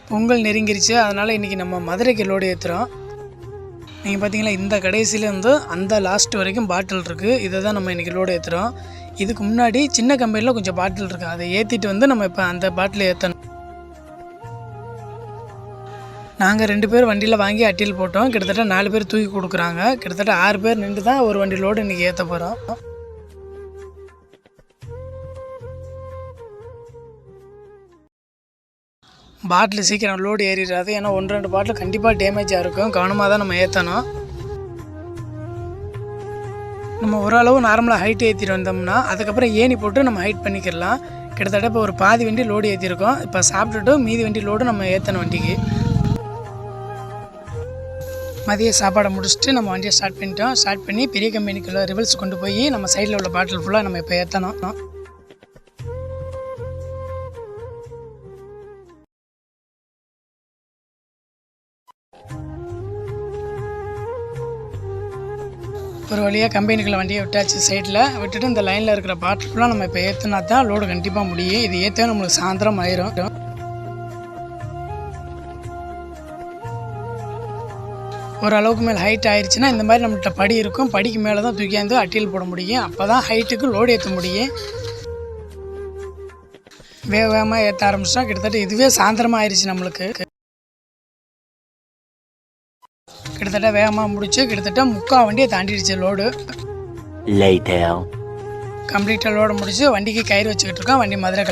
பொங்கல் நெருங்கிருச்சு. அதனால் இன்றைக்கி நம்ம மதுரைக்கு லோடு ஏற்றுறோம். நீங்கள் பார்த்தீங்களா, இந்த கடைசியிலேருந்து அந்த லாஸ்ட் வரைக்கும் பாட்டில் இருக்குது. இதை தான் நம்ம இன்றைக்கி லோடு ஏற்றுறோம். இதுக்கு முன்னாடி சின்ன கம்பெனியில் கொஞ்சம் பாட்டில் இருக்குது. அதை ஏற்றிட்டு வந்து நம்ம இப்போ அந்த பாட்டில் ஏற்றணும். நாங்கள் 2 பேர் வண்டியில் வாங்கி அட்டியில் போட்டோம். கிட்டத்தட்ட 4 பேர் தூக்கி கொடுக்குறாங்க. கிட்டத்தட்ட 6 பேர் நின்று தான் ஒரு வண்டி லோடு இன்றைக்கி ஏற்ற போகிறோம். பாட்டில் சீக்கிரம் லோடு ஏறிடாது. ஏன்னா 1-2 பாட்டில் கண்டிப்பாக டேமேஜாக இருக்கும். கவனமாக தான் நம்ம ஏற்றணும். நம்ம ஓரளவு நார்மலாக ஹைட் ஏற்றிட்டு வந்தோம்னா அதுக்கப்புறம் ஏணி போட்டு நம்ம ஹைட் பண்ணிக்கிடலாம். கிட்டத்தட்ட இப்போ ஒரு பாதி வண்டி லோடு ஏற்றிருக்கோம். இப்போ சாப்பிட்டுட்டு மீதி வண்டி லோடு நம்ம ஏற்றணும் வண்டிக்கு. மதிய சாப்பாடை முடிச்சுட்டு நம்ம வண்டியை ஸ்டார்ட் பண்ணிட்டோம். ஸ்டார்ட் பண்ணி பெரிய கம்பெனிக்குள்ள ரிவல்ஸ் கொண்டு போய் நம்ம சைடில் உள்ள பாட்டில் ஃபுல்லாக நம்ம இப்போ ஏற்றணும். ஒரு வழியாக கம்பெனிக்குள்ள வண்டியை விட்டாச்சு. சைடில் விட்டுட்டு இந்த லைனில் இருக்கிற பாட்டில் ஃபுல்லாக நம்ம இப்போ ஏற்றினா தான் லோடு கண்டிப்பாக முடியும். இது ஏற்றவே நம்மளுக்கு சாயந்தரம் ஆயிரும். ஓரளவுக்கு மேலே ஹைட் ஆயிடுச்சுன்னா இந்த மாதிரி நம்மள்கிட்ட படி இருக்கும். படிக்கு மேலே தான் தூக்கியாந்து அட்டியில் போட முடியும். அப்போ தான் ஹைட்டுக்கு லோடு ஏற்ற முடியும். வேகமாக ஏற்ற ஆரம்பிச்சா கிட்டத்தட்ட இதுவே சாயந்தரமாக ஆயிடுச்சு நம்மளுக்கு. கிட்டத்தட்ட வேகமாக முடிச்சு கிட்டத்தட்ட 3/4 வண்டியை தாண்டிடுச்சு லோடு. கம்ப்ளீட்டாக லோடு முடிச்சு வண்டிக்கு கயிறு வச்சுக்கிட்டு இருக்கோம். வண்டி மதுரை